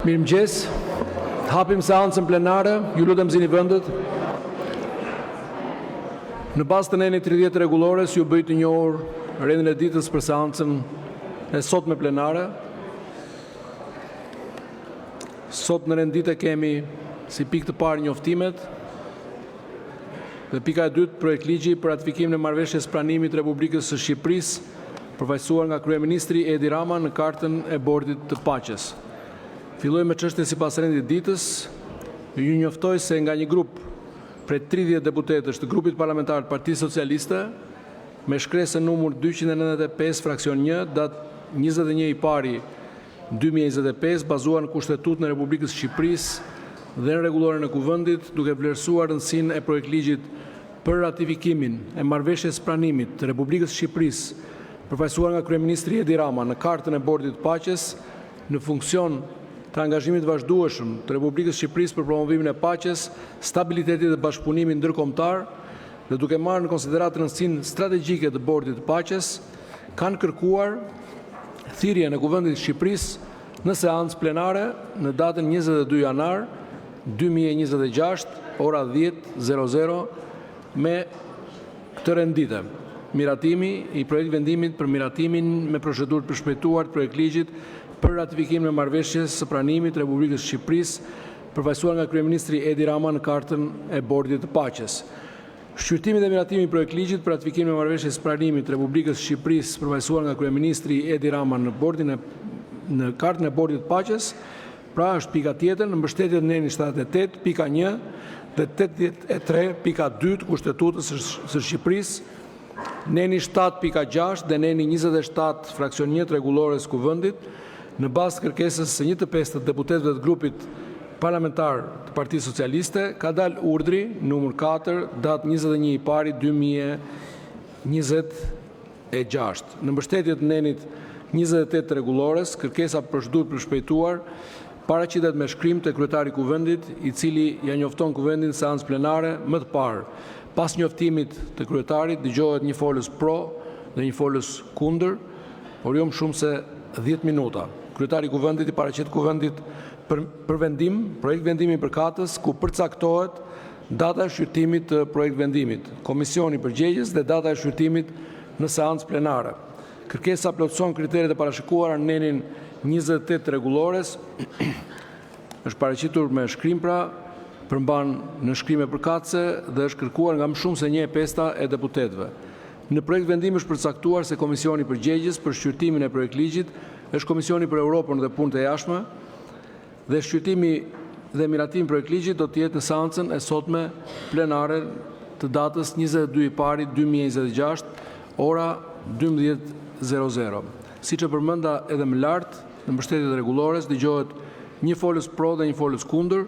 Mirëmëngjes. Hapim seancën plenare. Ju lutem zini vendet. Në bazë të nenit 30 rregullores ju bëj të njohur rendin e ditës për seancën e sotme plenare. Sot në rendite kemi si pikë të parë njoftimet dhe pika e dytë projekt ligji për ratifikimin e marrëveshjes pranimit Republikës së Shqipërisë përfaqësuar nga kryeministri Edi Rama në kartën e bordit të paqes. Filloj me çështjen sipas rendit ditës. Ju njoftoj se nga një grup prej 30 deputetësh të grupit parlamentar të Partisë Socialiste me shkresën numër 295 fraksion 1 datë 21 i pari 2025 bazuar në Kushtetutën e Republikës së Shqipërisë dhe në rregulloren e Kuvendit, duke vlerësuar rëndësinë e projektligjit për ratifikimin e marrëveshjes pranimit të Republikës së Shqipërisë përfaqësuar nga kryeministri Edi Rama në kartën e bordit të paqes në funksion të angazhimit vazhdueshëm të Republikës së Shqipërisë për promovimin e paqes, stabilitetit dhe bashkëpunimin ndërkombëtar dhe duke marrë në konsiderat rëndësinë strategjike të bordit të paqes, kanë kërkuar thirrjen e Kuvendit të Shqipërisë në seancë plenare në datën 22 janar 2026 ora 10:00 me këtë rendite. Miratimi i projekt vendimit për miratimin me procedurë të përshpejtuar të projektligjit për ratifikimin e marrëveshjes së pranimit të Republikës së Shqipërisë përfaqësuar nga kryeministri Edi Rama në kartën e bordit të paqes. Shqyrtimi dhe miratimi i projektligjit për ratifikimin e marrëveshjes së pranimit të Republikës së Shqipërisë përfaqësuar nga kryeministri Edi Rama në kartën e bordit të paqes, pra është pika tjetër në mbështetje të nenit 78, pika 1 dhe 83, pika 2 të Kushtetutës së Shqipërisë, neni 7.6 dhe neni 27 fraksion 1 rregullores Kuvendit, në bazë të kërkesës së 1/5 të deputetëve të grupit parlamentar të Partisë Socialiste, ka dalë urdhri numër 4 datë 21 i pari 2026. Në mbështetje të nenit 28 rregullores, kërkesa për procedurë për shpejtuar paraqitet me shkrim të kryetari i Kuvendit, i cili ja njofton Kuvendin seancë plenare më të parë. Pas njoftimit të kryetarit dëgjohet një folës pro dhe një folës kundër, por jo më shumë se 10 minuta. Kryetari i Kuvendit i paraqet Kuvendit për vendim, projekt vendimi përkatës, ku përcaktohet data e shqyrtimit të projekt vendimit, komisioni përgjegjës dhe data e shqyrtimit në seancë plenare. Kërkesa plotëson kriteret e parashikuara në nenin 28 rregullores, është paraqitur me shkrim pra, përmban në shkrime përkatëse dhe është kërkuar nga më shumë se 1/5 e deputetëve. Në projekt vendimi është përcaktuar se komisioni përgjegjës për shqyrtimin e projektligjit është Komisioni për Europën dhe Punët e Jashtme dhe shqyrtimi dhe miratimi i projektligjit do të jetë në seancën e sotme plenare të datës 22 i pari 2026 ora 12:00. Siç e përmenda edhe më lart, në mbështetje të rregullores dëgjohet një folës pro dhe një folës kundër.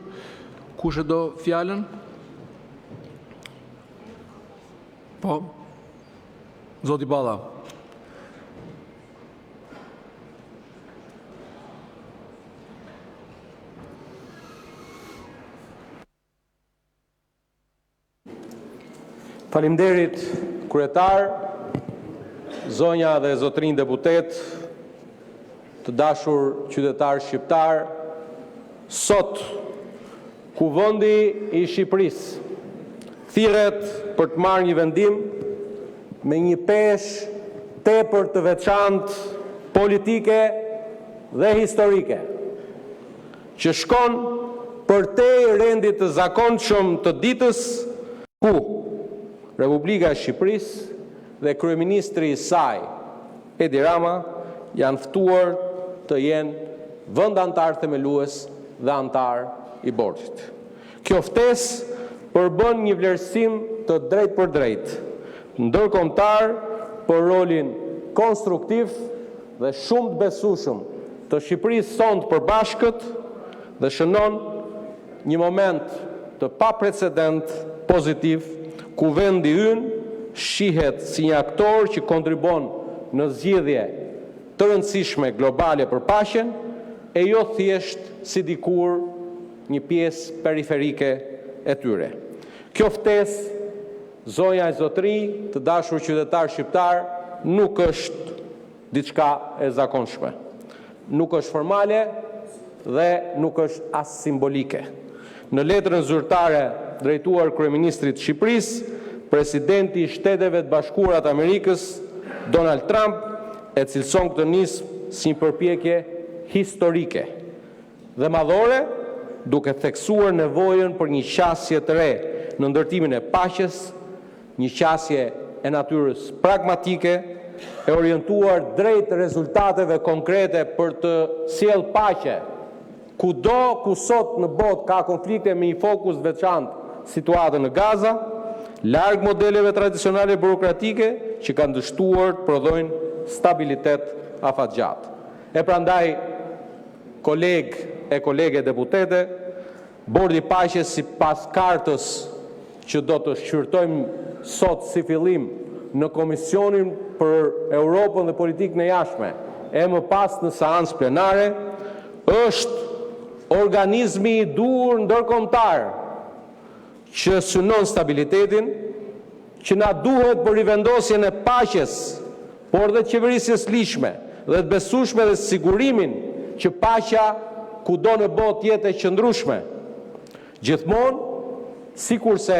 Kush e do fjalën? Po. Zoti Balla. Faleminderit kryetar, zonja dhe zotrinj deputet, të dashur qytetar shqiptar, sot Kuvendi i Shqipërisë thirret për të marrë një vendim me një peshë tepër të veçantë politike dhe historike, që shkon përtej rendit të zakonshëm të ditës ku Republika e Shqipërisë dhe kryeministri i saj Edi Rama janë ftuar të jenë vend antar themelues dhe antar i bordit. Kjo ftesë përbën një vlerësim të drejt për drejt, ndërkombëtar për rolin konstruktiv dhe shumë të besueshëm të Shqipërisë sonë të përbashkët dhe shënon një moment të paprecedent pozitiv ku vendi ynë shihet si një aktor që kontribon në zgjidhje të rëndësishme globale për paqen e jo thjesht si dikur një pjesë periferike e tyre. Kjo ftesë, zonja e zotri, të dashur qytetar shqiptar, nuk është diçka e zakonshme. Nuk është formale, dhe nuk është as simbolike. Në letrën zyrtare drejtuar Kryeministrit të Shqipërisë, Presidenti i Shteteve të Bashkuara të Amerikës, Donald Trump, e cilëson këtë nismë si një përpjekje historike dhe madhore, duke theksuar nevojën për një qasje të re në ndërtimin e paqes, një qasje e natyrës pragmatike, e orientuar drejt rezultateve konkrete për të sjellë paqe. Kudo ku sot në botë ka konflikte me një fokus veçantë situatën në Gaza, larg modeleve tradicionale burokratike që kanë dështuar të prodhojnë stabilitet afatgjatë. E prandaj, kolege deputete, Bordi i Paqes sipas kartës që do të shqyrtojmë sot si fillim në Komisionin për Europën dhe Politikën e Jashtme, e më pas në seancë plenare, është organizmi i duhur ndërkombëtar që synon stabilitetin, që na duhet për rivendosjen e paqes, por dhe qeverisjes lishme dhe të besueshme dhe sigurimin që paqja kudo në botë jetë e qëndrueshme. Gjithmonë, sikurse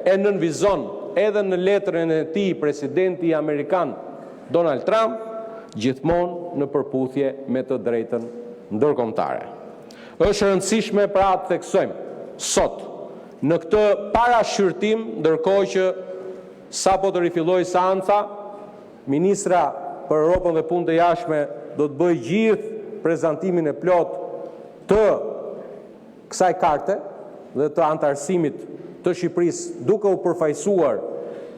e nënvizon edhe në letrën e tij presidenti amerikan Donald Trump, gjithmonë në përputhje me të drejtën ndërkombëtare. Është rëndësishme pra të theksojmë sot në këtë parashqyrtim, ndërkohë që sapo të rifilloi seanca, Ministra për Europën dhe Punët e Jashtme do të bëjë gjithë prezantimin e plot të kësaj karte dhe të antarësimit të Shqipërisë, duke u përfaqësuar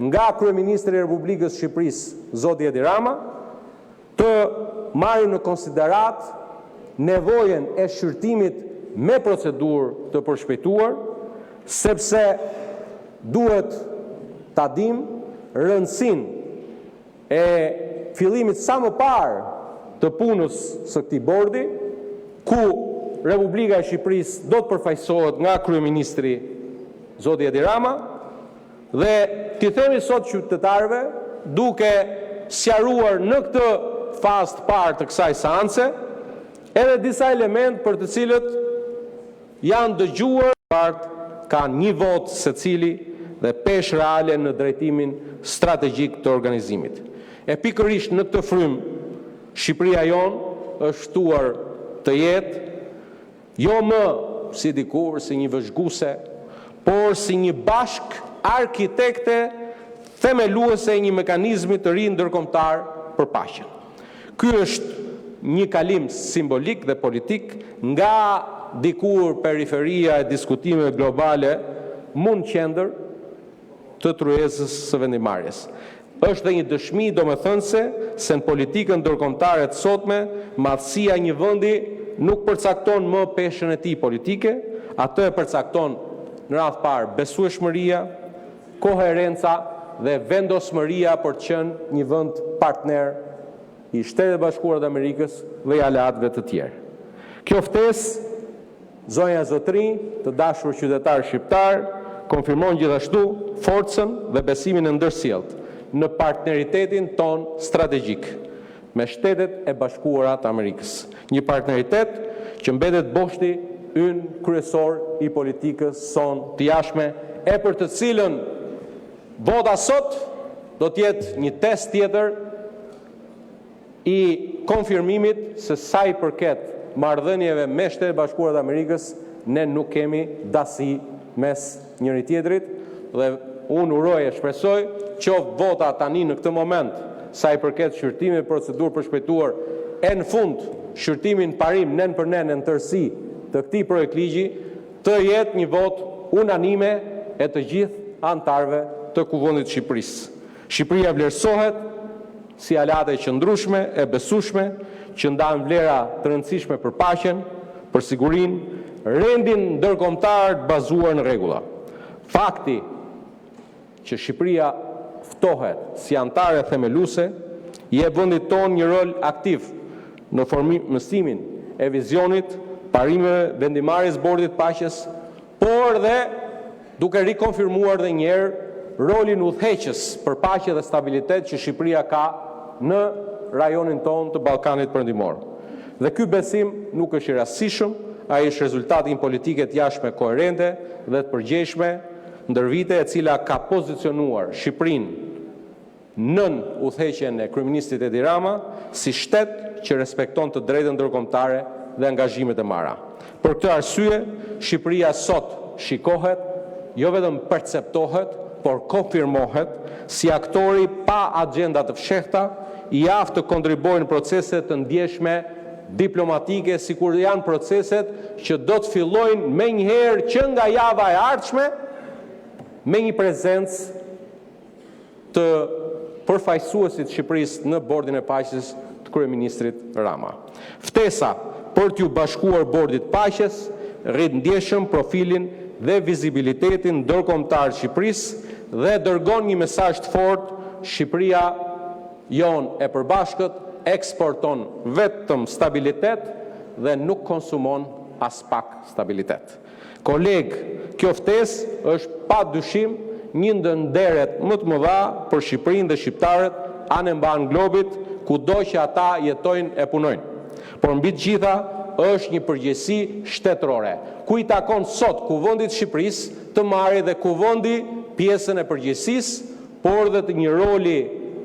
nga Kryeministri i Republikës së Shqipërisë, zoti Edi Rama, të marrë në konsiderat nevojën e shqyrtimit me procedurë të përshpejtuar, sepse duhet ta dimë rëndësinë e fillimit sa më parë të punës së këtij bordi, ku Republika e Shqipërisë do të përfaqësohet nga Kryeministri zoti Edi Rama, dhe t'i themi sot qytetarëve, duke sqaruar në këtë fazë të parë të kësaj seance, edhe disa element për të cilët janë dëgjuar, kanë një vot secili dhe peshë reale në drejtimin strategjik të organizimit. E pikërisht në këtë frymë, Shqipëria jonë është ftuar të jetë jo më si dikur, si një vëzhguese, por si një bashk arkitekte themeluese e një mekanizmi të ri ndërkombëtar për paqen. Ky është një kalim simbolik dhe politik nga dikur periferia e diskutimeve globale mund qendër të tryezës së vendimarrjes. Është dhe një dëshmi domethënëse se në politikën ndërkombëtare të sotme, madhësia e një vendi nuk përcakton më peshën e tij politike, atë e përcakton në radh parë besueshmëria, koherenca dhe vendosmëria për të qenë një vend partner i Shtetet Bashkuara të Amerikës dhe i aleatëve të tjerë. Kjo ftesë, zonja e zotërinj, të dashur qytetarë shqiptar, konfirmon gjithashtu forcën dhe besimin e ndërsjellët në partneritetin ton strategjik me Shtetet e Bashkuara të Amerikës. Një partneritet që mbetet boshti ynë kryesor i politikës son të jashtme, e për të cilën vota sot do të jetë një test tjetër i konfirmimit se sa i përket marrëdhënieve me Shtetet e Bashkuara të Amerikës, ne nuk kemi dasi mes njëri tjetrit, dhe unë uroj e shpresoj qoftë vota tani në këtë moment sa i përket shqyrtimit procedurë përshpejtuar, e në fund shqyrtimin parim nën për nën në tërësi të këtij projekt ligji, të jetë një votë unanime e të gjithë anëtarëve të Kuvendit të Shqipërisë. Shqipëria vlerësohet si aleate e qëndrueshme e besueshme që ndan vlera të rëndësishme për paqen, për sigurinë, rendin ndërkombëtar të bazuar në rregulla. Fakti që Shqipëria ftohet si anëtare themeluese i jep vendit tonë një rol aktiv në formësimin e vizionit, parimeve, vendimarrjes bordit paqes, por dhe duke rikonfirmuar dhe njerë rolin udhëheqës për paqe dhe stabilitet që Shqipëria ka në rajonin tonë të Ballkanit Perëndimor. Dhe ky besim nuk është i rastësishëm, ai është rezultati i politike të jashtme koherente dhe të përgjegjshme ndër vite, e cila ka pozicionuar Shqipërinë nën udhëheqjen e kryeministit Edi Rama si shtet që respekton të drejtën ndërkombëtare dhe angazhimet e marra. Për këtë arsye, Shqipëria sot shikohet, jo vetëm perceptohet, por konfirmohet si aktori pa agenda të fshehta, i aftë të kontribuojnë në procese të ndjeshme diplomatike, sikur janë proceset që do të fillojnë menjëherë që nga java e ardhshme me një prezencë të përfaqësuesit të Shqipërisë në bordin e paqes të kryeministrit Rama. Ftesa për t'ju bashkuar bordit paqes rrit ndjeshëm profilin dhe vizibilitetin ndërkombëtar të Shqipërisë dhe dërgon një mesazh të fortë: Shqipëria jon e përbashkët eksporton vetëm stabilitet dhe nuk konsumon as pak stabilitet. Koleg, kjo ftesë është pa dyshim një ndër nderet më të mëdha për Shqipërinë dhe shqiptarët anë mban globit, kudo që ata jetojnë e punojnë. Por mbi të gjitha është një përgjegjësi shtetërore, ku i takon sot Kuvendit të Shqipërisë të marrë dhe kuvendi pjesën e përgjegjësisë, por dhe të një roli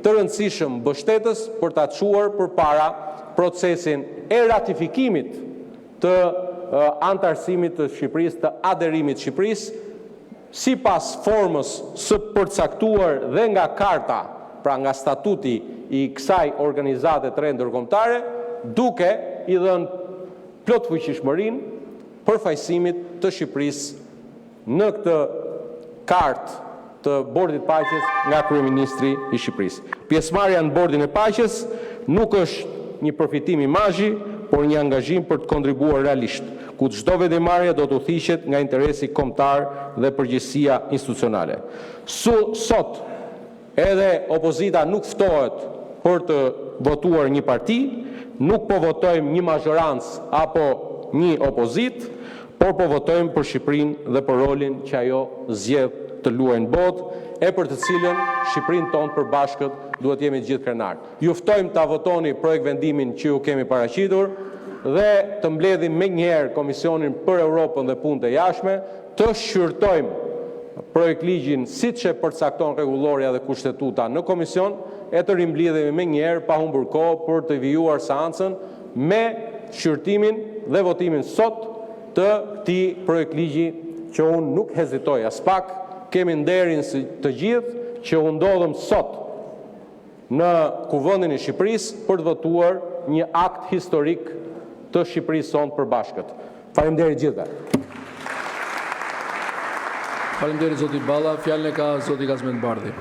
të rëndësishëm mbështetës për ta çuar përpara procesin e ratifikimit të antarësimit të Shqipërisë, të aderimit të Shqipërisë, sipas formës së përcaktuar dhe nga karta, pra nga statuti i kësaj organizate të re ndërkombëtare, duke i dhënë plot fuqishmërinë përfaqësimit të Shqipërisë në këtë kartë të bordit paqes nga kryeministri i Shqipërisë. Pjesëmarrja në bordin e paqes nuk është një përfitim imazhi, por një angazhim për të kontribuar realisht, ku çdo vendimarrje do të udhëhiqet nga interesi kombëtar dhe përgjegjësia institucionale. Sot edhe opozita nuk ftohet për të votuar një parti, nuk po votojmë një mazhorancë apo një opozit, por po votojmë për Shqipërinë dhe për rolin që ajo zgjedh të luajë në botë, e për të cilën Shqipërinë tonë përbashkët duhet jemi të gjithë krenar. Ju ftojmë ta votoni projekt vendimin që ju kemi paraqitur dhe të mbledhim menjëherë Komisionin për Europën dhe Punët e Jashtme, të shqyrtojmë projekt ligjin siç e përcakton rregullorja dhe kushtetuta në komision, e të rimbledhemi menjëherë pa humbur kohë për të vijuar seancën me shqyrtimin dhe votimin sot të këtij projekt ligji që unë nuk hezitoj as pak. Kemi nderin të gjithë që u ndodhëm sot në Kuvendin e Shqipërisë për të votuar një akt historik të Shqipërisë sonë përbashkët. Faleminderit gjithëve. Faleminderit zoti Balla, fjalën e ka zoti Kazmet Bardhi.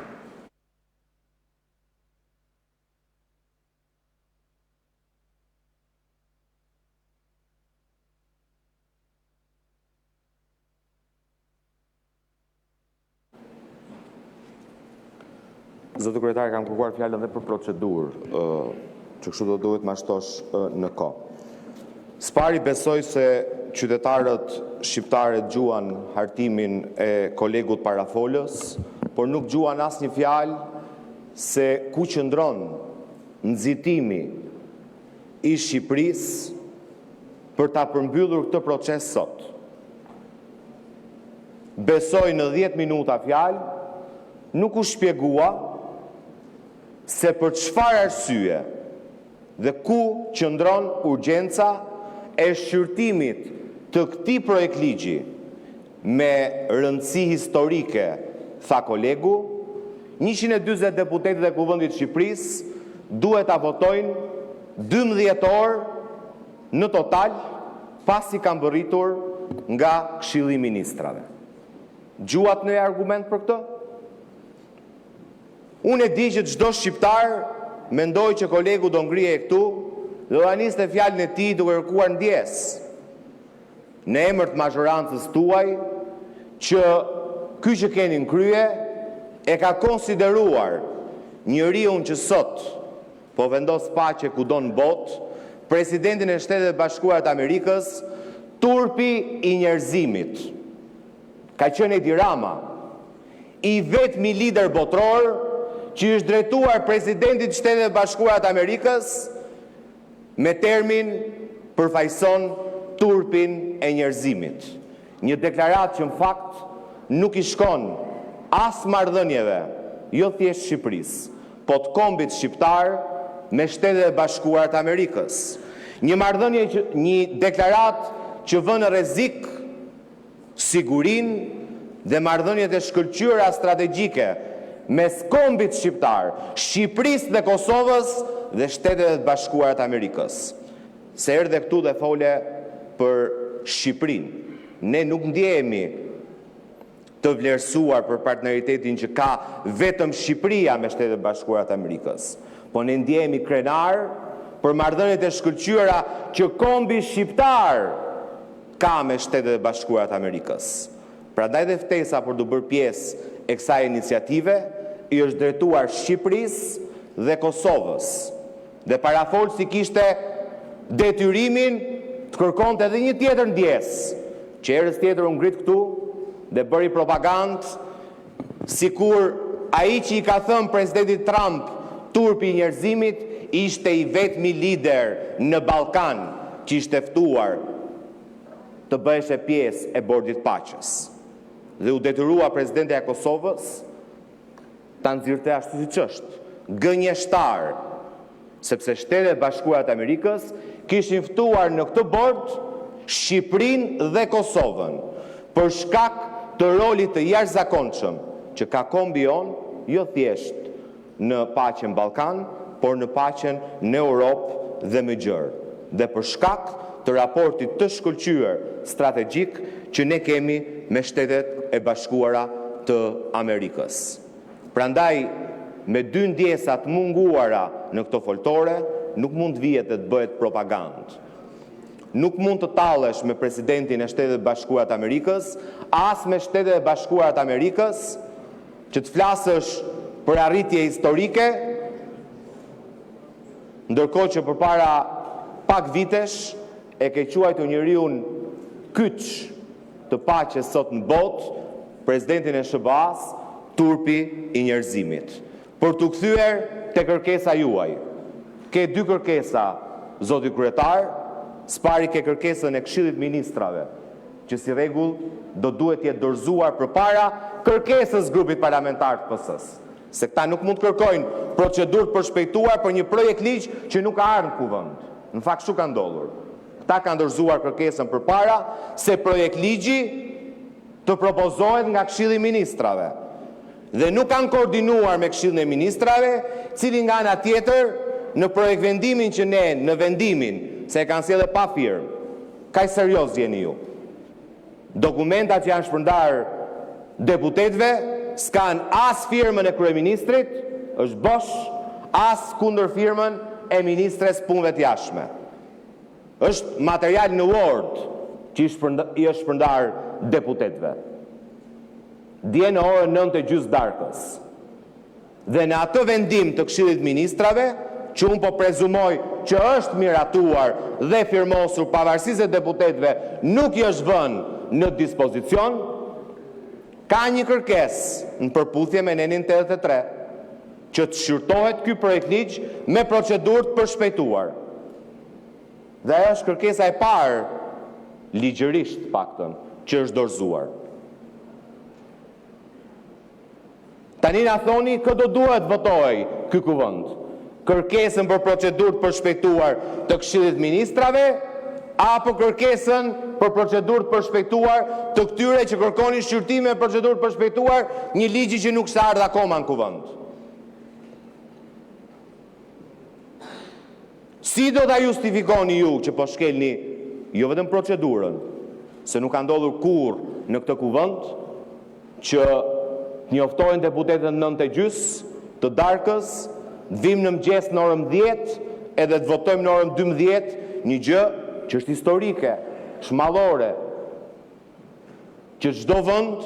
Zotë kryetar, kam kërkuar fjalën dhe për procedurë, që kështu do duhet ma shtosh në kohë. Spari besoj se qytetarët shqiptare gjuan hartimin e kolegut parafolës, por nuk gjuan asnjë fjalë se ku qëndron nxitimi i Shqipërisë për ta përmbyllur këtë proces sot. Besoj në 10 minuta fjalë nuk u shpjegua se për çfarë arsye dhe ku qëndron urgjenca e shqyrtimit të këtij projekt ligji me rëndësi historike, tha kolegu, 140 deputetët e Kuvendit të Shqipërisë duhet ta votojnë 12 orë në total pasi kanë bërritur nga Këshilli i Ministrave. Gjuat në argument për këtë? Unë e di që çdo shqiptar mendoj që kolegu do ngrihej këtu dhe do niste fjalën e tij duke kërkuar ndjes në emër të mazhorancës tuaj që ky që keni në krye e ka konsideruar njeriu që sot po vendos paqe kudo në botë, presidentin e Shtetet Bashkuara të Amerikës, turpi i njerëzimit. Ka qenë Edi Rama, i vetmi lider botror që është drejtuar presidentit të Shtetet Bashkuara të Amerikës me termin përfaqëson turpin e njerëzimit. Një deklarat që në fakt nuk i shkon as marrëdhënieve, jo thjesht Shqipërisë, po të kombit shqiptar me Shtetet e Bashkuara të Amerikës. Një marrëdhënie, një deklarat që vën në rrezik sigurinë dhe marrëdhëniet e shkëlqyera strategjike mes kombit shqiptar, Shqipërisë dhe Kosovës dhe Shtetet e Bashkuara të Amerikës. Se erdhe këtu dhe fole për Shqipërinë. Ne nuk ndjehemi të vlerësuar për partneritetin që ka vetëm Shqipëria me Shtetet e Bashkuara të Amerikës, po ne ndjehemi krenar për marrëdhëniet e shkëlqyera që kombi shqiptar ka me Shtetet e Bashkuara të Amerikës. Prandaj dhe ftesa për të bërë pjesë e kësaj iniciative i është drejtuar Shqipërisë dhe Kosovës. Dhe parafolsi kishte detyrimin të kërkonte edhe një tjetër ndjesë, që herës tjetër u ngrit këtu dhe bëri propagandë, sikur ai që i ka thënë presidentit Trump turpi i njerëzimit ishte i vetmi lider në Ballkan që ishte ftuar të bëheshe pjesë e bordit paqes. Dhe u detyrua presidentja e Kosovës ta nxirrte ashtu siç është, gënjeshtar, sepse Shtetet e Bashkuara të Amerikës kishin ftuar në këtë bord Shqipërinë dhe Kosovën për shkak të rolit të jashtëzakonshëm që ka kombi jon, jo thjesht në paqen Ballkan, por në paqen në Europë dhe më gjerë, dhe për shkak të raportit të shkëlqyer strategjik që ne kemi me Shtetet e Bashkuara të Amerikës. Prandaj, me dy ndjesat munguara në këto foltore, nuk mund vihet të bëhet propagandë. Nuk mund të tallesh me presidentin e Shtetet e Bashkuara të Amerikës, as me Shtetet e Bashkuara të Amerikës, që të flasësh për arritje historike, ndërkohë që përpara pak vitesh e ke quajtur njeriu kyç të paqes sot në botë, presidentin e SBA-s, turpi i njerëzimit. Për t'u kthyer te kërkesa juaj. Ke dy kërkesa, zoti kryetar. Spari ke kërkesën e Këshillit Ministrave, që si rregull do duhet jetë dorëzuar përpara kërkesës grupit parlamentar të PS-s. Se këta nuk mund të kërkojnë procedurë të përshpejtuar për një projekt ligj që nuk ka ardhur në kuvend. Në fakt kështu ka ndodhur. Këta kanë dorëzuar kërkesën përpara se projekt ligji të propozohet nga Këshilli i Ministrave. Dhe nuk kanë koordinuar me Këshillin e Ministrave, cili nga ana tjetër në projekt vendimin që ne në vendimin se e kanë sjellë pa firmë. Kaq serioz jeni ju. Dokumentat që janë shpërndar deputetëve s'kan as firmën e kryeministrit, është bosh, as kundër firmën e ministres punëve të jashtme. Është material në Word që i është shpërndar deputetëve. Dje në orën 9:30 darkës. Dhe në atë vendim të Këshillit të Ministrave, që unë po prezumoj që është miratuar dhe firmosur pavarësisht se deputetëve nuk i është vënë në dispozicion, ka një kërkesë në përputhje me nenin 83 që të shqyrtohet ky projekt ligj me procedurë të përshpejtuar. Dhe ajo është kërkesa e parë, ligjërisht paktën, që është dorëzuar. Tani na thoni kë do duhet votojë ky kuvend. Kërkesën për procedurë të përshpejtuar të Këshillit Ministrave, apo kërkesën për procedurë të përshpejtuar të këtyre që kërkonin shqyrtime e procedurë të përshpejtuar një ligji që nuk s'ka ardhur akoma në kuvend. Si do ta justifikoni ju që po shkelni jo vetëm procedurën, se nuk ka ndodhur kurrë në këtë kuvend që njoftohen deputetët në 9:30 të darkës, vim në mëngjes në orën 10 edhe të votojmë në orën 12, një gjë që është historike, shmallore, që çdo vend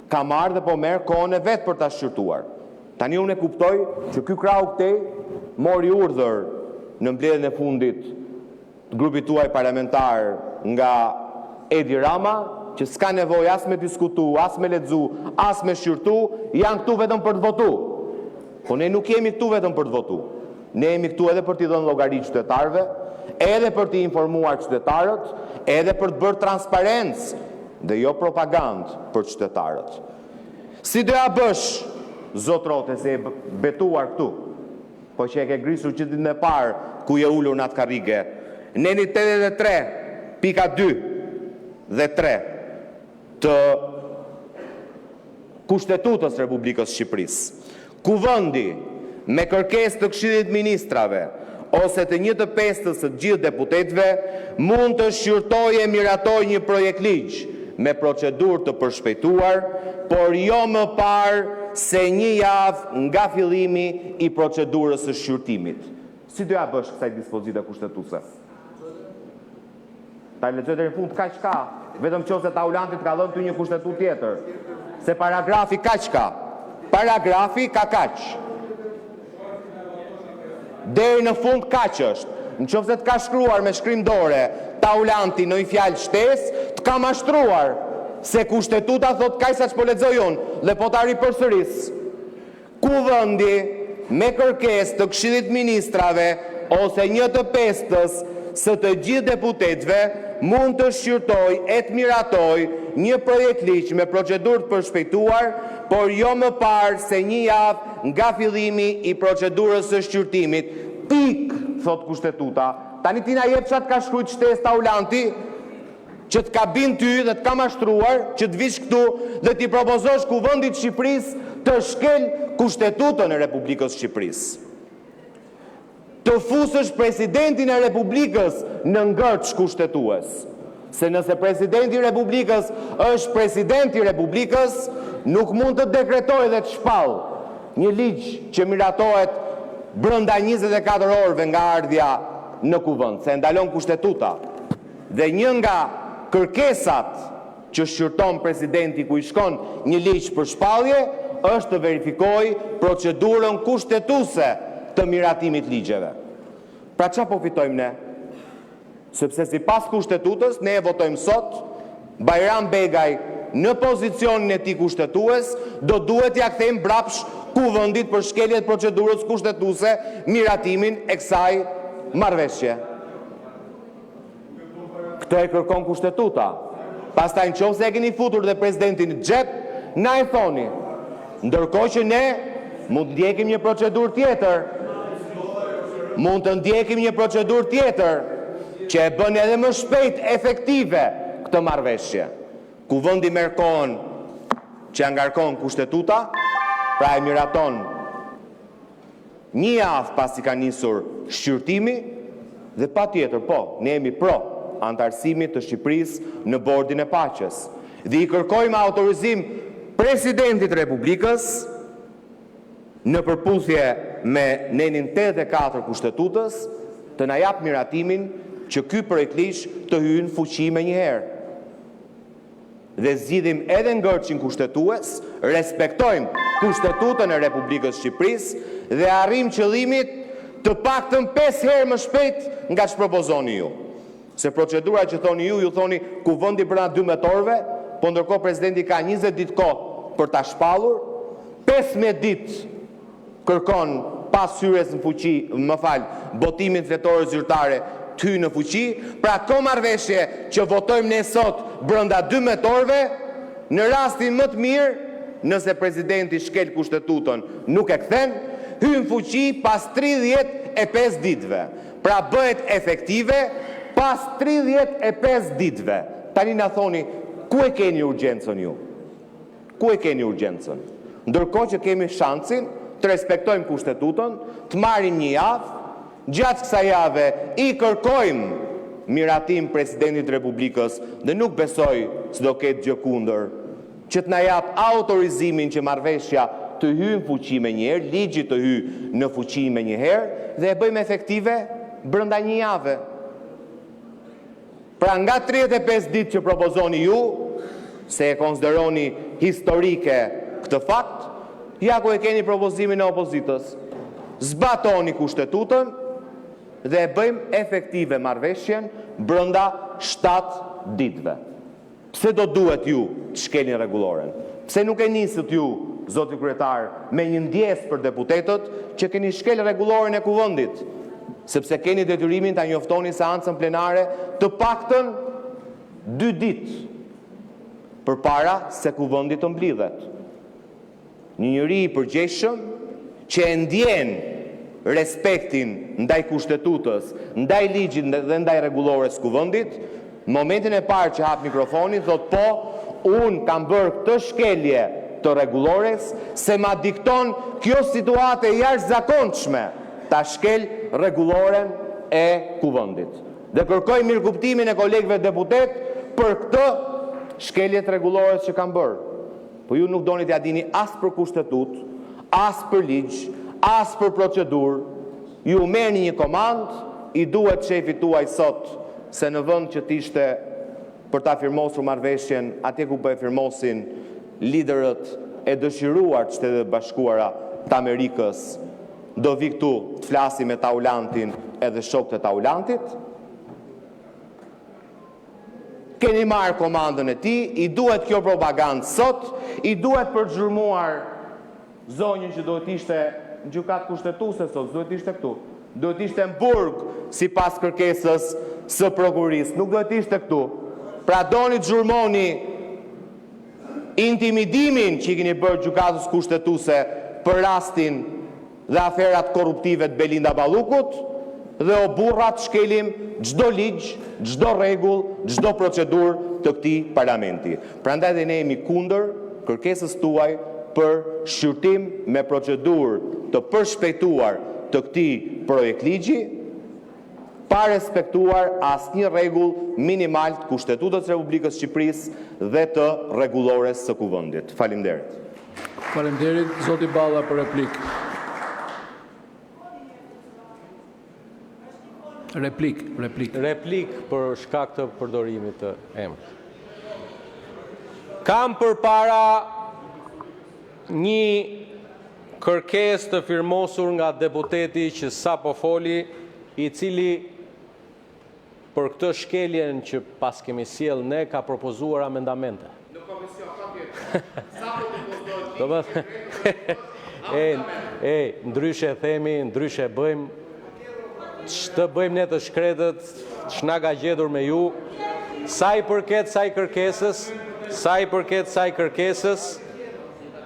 ka marrë dhe po merr kohën e vet për ta shqyrtuar. Tani unë e kuptoj që ky krau këtej mori urdhër në mbledhjen e fundit të grupit tuaj parlamentar nga Edi Rama, që s'ka nevojë as me diskutu, as me lexu, as me shqyrtu, janë këtu vetëm për të votuar. Po ne nuk jemi këtu vetëm për të votuar. Ne jemi këtu edhe për t'i dhënë llogari qytetarëve, edhe për të informuar qytetarët, edhe për të bërë transparencë dhe jo propagandë për qytetarët. Si doja bësh, zotrote, se e betuar këtu, po që e ke grisur që ditën e parë ku je ulur në atë karrige, neni 83.2 dhe 3 të Kushtetutës Republikës Shqipërisë. Kuvendi me kërkesë të Këshillit të Ministrave ose të 1/5 të gjithë deputetëve mund të shqyrtojë e miratojë një projekt ligj me procedurë të përshpejtuar, por jo më parë se 1 javë nga fillimi i procedurës së shqyrtimit. Si doja bësh kësaj dispozite kushtetuese? Ta lexoj deri në fund kaq ka, vetëm nëse taulanti të ka dhënë ty një kushtetutë tjetër. Se paragrafi kaq ka. Paragrafi ka kaq. Deri në fund kaq është. Nëse të ka shkruar me shkrimdore taulanti në një fjalë shtesë, të ka mashtruar se kushtetuta thot kaq sa ç'po lexoj unë dhe po ta ripërsëris. Kuvendi me kërkesë të Këshillit të Ministrave ose 1/5 së të gjithë deputetëve mund të shqyrtoj e të miratoj një projekt ligj me procedurë të përshpejtuar, por jo më parë se 1 javë nga fillimi i procedurës së shqyrtimit. Pik, thot kushtetuta. Tani ti na jep çat ka shkruajt shtesë taulanti, që të ka bin ty dhe të ka mashtruar, që të vish këtu dhe t'i propozosh Kuvendit Shqipërisë të shkel Kushtetutën e Republikës Shqipërisë. Të fusësh presidentin e Republikës në ngërç kushtetues. Se nëse presidenti i Republikës është presidenti i Republikës, nuk mund të dekretojë dhe të shpallë një ligj që miratohet brenda 24 orëve nga ardhja në kuvend, se ndalon kushtetuta. Dhe një nga kërkesat që shqyrton presidenti ku i shkon një ligj për shpallje është të verifikojë procedurën kushtetuese të miratimit ligjeve. Pra çfarë po fitojmë ne? Sepse sipas kushtetutës ne e votojmë sot, Bajram Begaj në pozicionin e tij kushtetues do duhet ja kthejmë mbrapsh Kuvendit për shkelje të procedurës kushtetuese miratimin e kësaj marrëveshje. Këtë e kërkon kushtetuta. Pastaj nëse e keni futur dhe presidentin në xhep, na e thoni. Ndërkohë që ne mund të ndjekim një procedurë tjetër. Mund të ndjekim një procedurë tjetër që e bën edhe më shpejt efektive këtë marrëveshje. Kuvendi merr kohën që ngarkon kushtetuta, pra e miraton 1 javë pasi ka nisur shqyrtimi dhe patjetër po, ne jemi pro antarësimit të Shqipërisë në Bordin e Paqes. Dhe i kërkojmë autorizim presidentit Republikës në përputhje me nenin 84 kustetutës të na jap miratimin që ky projekt ligj të hyjë në fuqi menjëherë. Dhe zgjidhim edhe ngërçin kushtetues, respektojmë Kushtetutën e Republikës Shqipërisë dhe arrim qëllimit të paktën 5 herë më shpejt nga ç'propozoni ju. Se procedura që thoni ju thoni Kuvendi brenda 12 orëve, po ndërkohë presidenti ka 20 ditë kohë për ta shpallur, 15 ditë kërkon pas hyrjes në fuqi, botimin fletore zyrtare të hyjë në fuqi, pra ko marrëveshje që votojmë ne sot brenda 12 orëve, në rastin më të mirë, nëse presidenti shkel kustetutën nuk e kthen, hyjë në fuqi pas 35 ditëve. Pra bëhet efektive pas 35 ditëve. Tani na thoni, ku e keni urgjencën ju? Ku e keni urgjencën? Ndërkohë që kemi shansin të respektojmë kustetutën, të marrim 1 javë, gjatë kësaj jave i kërkojmë miratim presidentit Republikës dhe nuk besoj se do ketë gjë kundër, që të na jap autorizimin që marrëveshja të hyjë në fuqi menjëherë, ligji të hyjë në fuqi menjëherë dhe e bëjmë efektive brenda 1 jave. Pra nga 35 ditë që propozoni ju, se e konsideroni historike këtë fakt, ja ku e keni propozimin e opozitës. Zbatoni kustetutën dhe e bëjmë efektive marrëveshjen brenda 7 ditëve. Pse do duhet ju të shkelni rregulloren? Pse nuk e nisët ju, zoti kryetar, me një ndjesë për deputetët që keni shkel rregulloren e Kuvendit? sepse keni detyrimin ta njoftoni seancën plenare të paktën 2 ditë përpara se kuvendi të mblidhet. Një njeri i përgjegjshëm që e ndjen respektin ndaj kushtetutës, ndaj ligjit dhe ndaj rregullores kuvendit, në momentin e parë që hap mikrofonin thot po, unë kam bërë këtë shkelje të rregullores se ma dikton kjo situatë e jashtëzakonshme ta shkel rregulloren e kuvendit. Dhe kërkoj mirëkuptimin e kolegëve deputet për këtë shkelje të rregullores që kam bërë. Po ju nuk doni t'ja dini as për kushtetut, as për ligj, as për procedurë. Ju merrni një komandë, i duhet shefit tuaj sot se në vend që t'ishte për ta firmosur marrëveshjen, atje ku po e firmosin liderët e dëshiruar të Shtetet Bashkuara të Amerikës, do vi këtu të flasi me Taulantin edhe shokët e Taulantit. Keni marrë komandën e tij, i duhet kjo propagandë sot, i duhet përxhurmuar zonjën që duhet ishte në gjykatë kushtetuese sot, duhet ishte këtu. Duhet ishte në burg sipas kërkesës së prokurisë, nuk duhet ishte këtu. Pra doni të xhurmoni intimidimin që i keni bërë gjykatës kushtetuese për rastin dhe aferat korruptive të Belinda Ballukut, dhe o burrat shkelim çdo ligj, çdo rregull, çdo procedurë të këtij parlamenti. Prandaj dhe ne jemi kundër kërkesës tuaj për shqyrtim me procedurë të përshpejtuar të këtij projekt ligji, pa respektuar asnjë rregull minimal të Kushtetutës së Republikës së Shqipërisë dhe të rregullores së kuvendit. Faleminderit. Faleminderit, zoti Balla për replikë. Replik për shkak të përdorimit të emrit. Kam përpara një kërkesë të firmosur nga deputeti që sapo foli, i cili për këtë shkeljen që pas kemi sjell ne ka propozuar amendamente. Në komision, patjetër. Sapo propozohet. Ndryshe themi, ndryshe bëjmë. Ç'të bëjmë ne të shkretët, ç'na ka gjetur me ju, sa i përket saj kërkesës,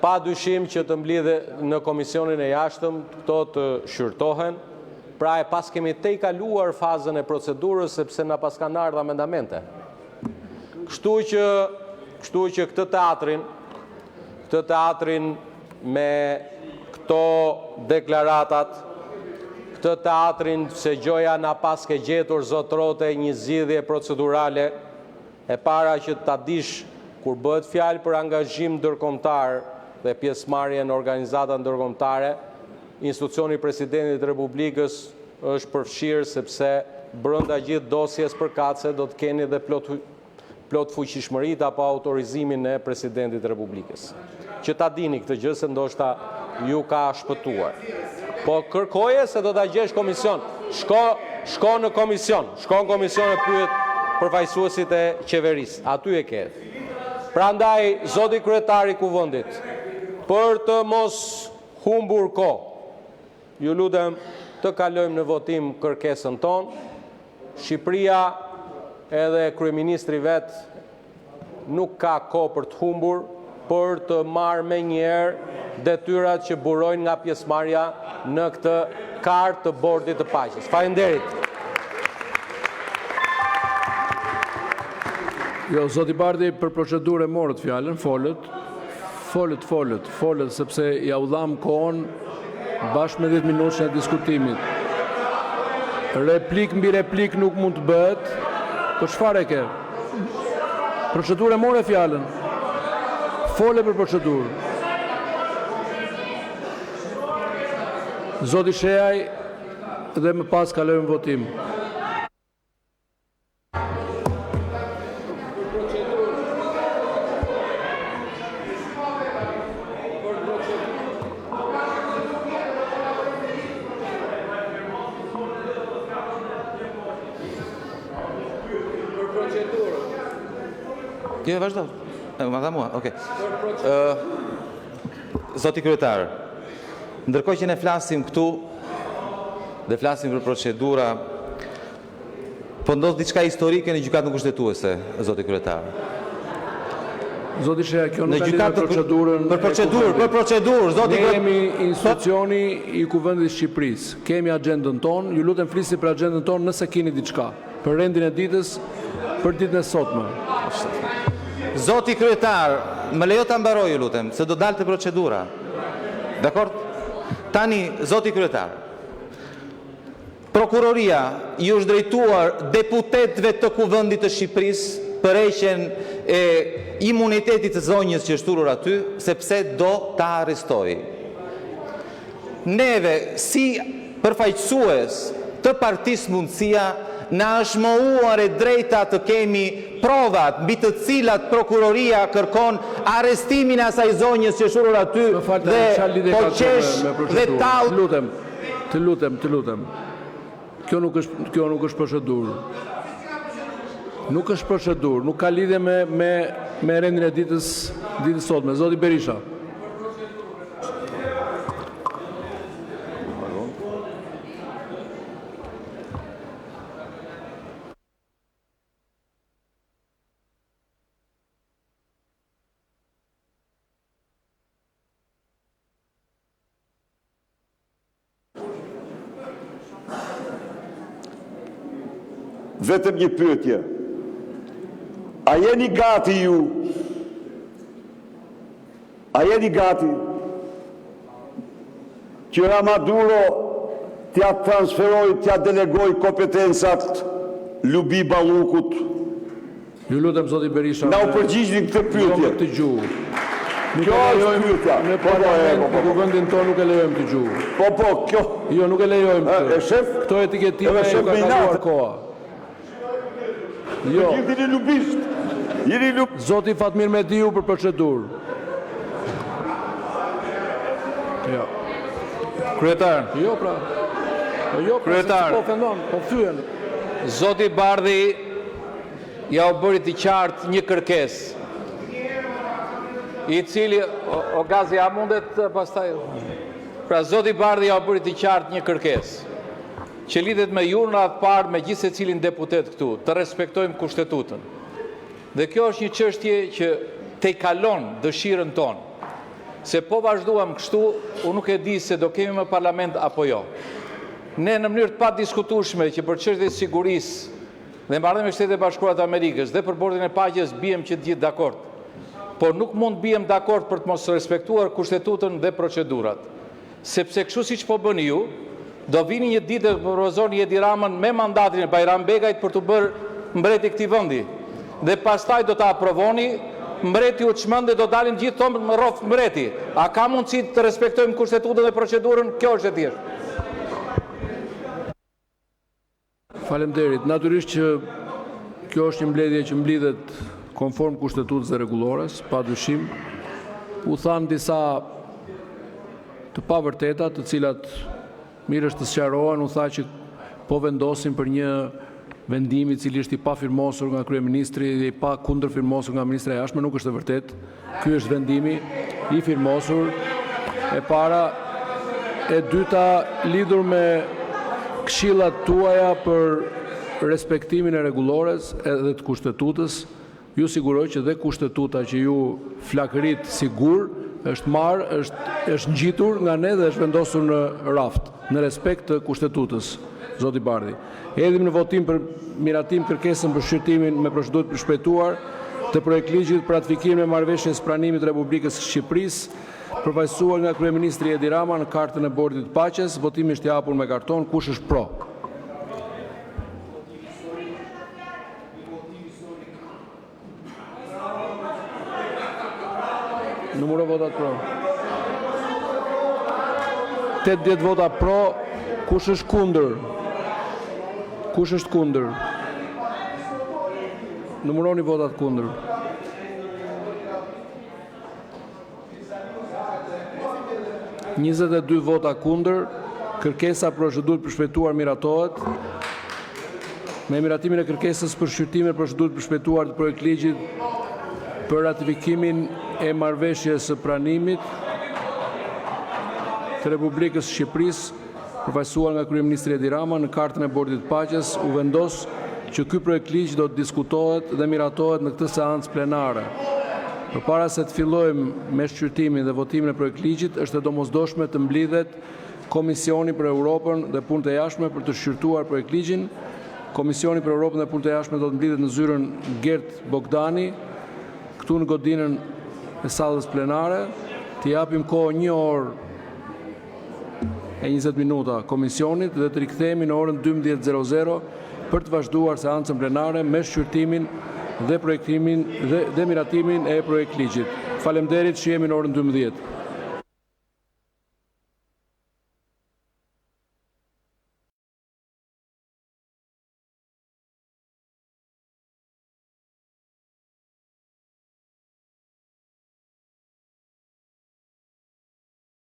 pa dyshim që të mblidhe në komisionin e jashtëm, këto të shqyrtohen, pra e pas kemi te i kaluar fazën e procedurës, sepse na pas kanë ardhur amendamente. Kështu që këtë teatrin me këto deklaratat, këtë teatrin se gjoja na pas ke gjetur zotrote një zgjidhje procedurale, e para që ta dish kur bëhet fjalë për angazhim ndërkombëtar dhe pjesëmarrje në organizata ndërkombëtare, institucioni i Presidentit të Republikës është përfshirë sepse brenda gjithë dosjes përkatëse do të keni dhe plot fuqishmëritë apo autorizimin e Presidentit të Republikës. Që ta dini këtë gjë se ndoshta ju ka shpëtuar. Po kërkoje se do ta gjesh komision. Shko në komision e pyet përfaqësuesit e qeverisë. Aty e ke. Prandaj zoti kryetari i kuvendit, për të mos humbur kohë, ju lutem të kalojmë në votim kërkesën tonë. Shqipëria edhe kryeministri vet nuk ka kohë për të humbur, për të marrë me njerë detyrat që burojnë nga pjesëmarrja në këtë kartë të bordit të paqes. Faleminderit. Jo, zoti Bardi për procedurë morët fjalën, folët, sepse ja u dham kohën bashkë me 10 minutë e diskutimit. Replik mbi replik nuk mund të bëhet, po çfarë ke? Procedurë morë fjalën. Fole për procedurë. Zoti Sheaj dhe më pas kalojmë votim. Jo, vazhdo. Ma dha mua, okay. Zoti kryetar, ndërkohë që ne flasim këtu, dhe flasim për procedura, po ndodh diçka historike në gjykatën kushtetuese, zoti kryetar. Zoti Shea, kjo Në nuk ka lidhje me gjykatën procedurën. për procedurë, zoti Ne kryetar. jemi institucioni i Kuvendit Shqipërisë. Kemi agjendën tonë, ju lutem flisni për agjendën tonë nëse keni diçka. Për rendin e ditës, për ditën e sotme. Zoti kryetar, më lejo ta mbaroj, ju lutem, se do dalte procedura. Dakor? Tani, zoti kryetar, prokuroria ju është drejtuar deputetëve të Kuvendit të Shqipërisë për heqjen e imunitetit të zonjës që është shturur aty, sepse do ta arrestoj. Neve, si përfaqësues të Partisë Mundësia, na është mohuar e drejta të kemi provat mbi të cilat prokuroria kërkon arrestimin e asaj zonjës që është shturur aty dhe po qesh dhe tall. Të lutem. Kjo nuk është procedurë. Nuk është procedurë, nuk ka lidhje me rendin e ditës sotme. Zoti Berisha. Vetëm një pyetje. A jeni gati ju? A jeni gati që Ramaduro t'ja transferoj, t'ja delegoj kompetencat Lubi Ballukut? Ju lutem zoti Berisha. Na u përgjigjni këtë pyetje. Jo me këtë gjuhë. Kjo është pyetja. Në parlament, në kuvendin tonë nuk e lejojmë të gjuhë. Po, kjo. Jo, nuk e lejojmë këtë. E shef? Këto etiketime ju ka kaluar koha. Jo. Jeni lubisht. Zoti Fatmir Mediu për procedurë. Jo. Kryetar. Jo, pra. Jo, pra, Kryetar. po ofendon, po thyen. Zoti Bardhi ja u bëri të qartë një kërkesë, i cili o gazi a mundet pastaj. Pra zoti Bardhi ja u bëri të qartë një kërkesë që lidhet me ju në radhë parë me gjithë secilin deputet këtu, të respektojmë kushtetutën. Dhe kjo është një çështje që te kalon dëshirën tonë. Se po vazhduam kështu, unë nuk e di se do kemi më parlament apo jo. Ne në mënyrë të pa diskutueshme që për çështjet e sigurisë dhe marrëdhënie me Shtetet e Bashkuara të Amerikës dhe për bordin e paqes bijem që të gjithë dakord. Por nuk mund bijem dakord për të mos respektuar kushtetutën dhe procedurat. Sepse kështu siç po bëni ju, do vini një ditë të propozoni Edi Ramën me mandatin e Bajram Begajt për të bërë mbreti i këtij vendi. Dhe pastaj do ta aprovoni, mbreti u çmend dhe do dalim gjithë tonë më rrof mbreti. A ka mundësi të respektojmë kushtetutën dhe procedurën? Kjo është e thjeshtë. Faleminderit. Natyrisht që kjo është një mbledhje që mblidhet konform kushtetutës dhe rregullores, padyshim. U thanë disa të pavërteta, të cilat mirë është të sqarohen, u tha që po vendosin për një vendim i cili është i pafirmosur nga kryeministri dhe i pa kundërfirmosur nga ministra e jashtme, nuk është e vërtet. Ky është vendimi i firmosur. E para, e dyta lidhur me këshillat tuaja për respektimin e rregullores edhe të kushtetutës. Ju siguroj që dhe kushtetuta që ju flakërit sigur është marrë, është ngjitur nga ne dhe është vendosur në raft, në respekt të kushtetutës, zoti Bardhi. Hedhim në votim për miratim kërkesën për shqyrtimin me procedurë të shpejtuar të projektligjit për ratifikimin e marrëveshjes pranimit të Republikës së Shqipërisë, përfaqësuar nga kryeministri Edi Rama në kartën e bordit të paqes. Votimi është i hapur me karton. Kush është pro? Numëro votat pro. 80 vota pro. Kush është kundër? Kush është kundër? Numëroni votat kundër. ...22 vota kundër, kërkesa procedurë për shpejtuar miratohet. Me miratimin e kërkesës për shqyrtimin e procedurë për shpejtuar të projektligjit për ratifikimin e marrëveshjes së pranimit të Republikës së Shqipërisë, përfaqësuar nga Kryeministri Edi Rama në kartën e Bordit të Paqes, u vendos që ky projekt ligj do të diskutohet dhe miratohet në këtë seancë plenare. Përpara se të fillojmë me shqyrtimin dhe votimin e projekt ligjit, është e domosdoshme të mblidhet Komisioni për Europën dhe Punët e Jashtme për të shqyrtuar projekt ligjin. Komisioni për Europën dhe Punët e Jashtme do të mblidhet në zyrën Gert Bogdani, këtu në godinën e sallës plenare. Të japim kohë 1 orë e 20 minuta komisionit dhe të rikthehemi në orën 12:00 për të vazhduar seancën plenare me shqyrtimin dhe projektimin dhe miratimin e projekt ligjit. Faleminderit, shihemi në orën 12.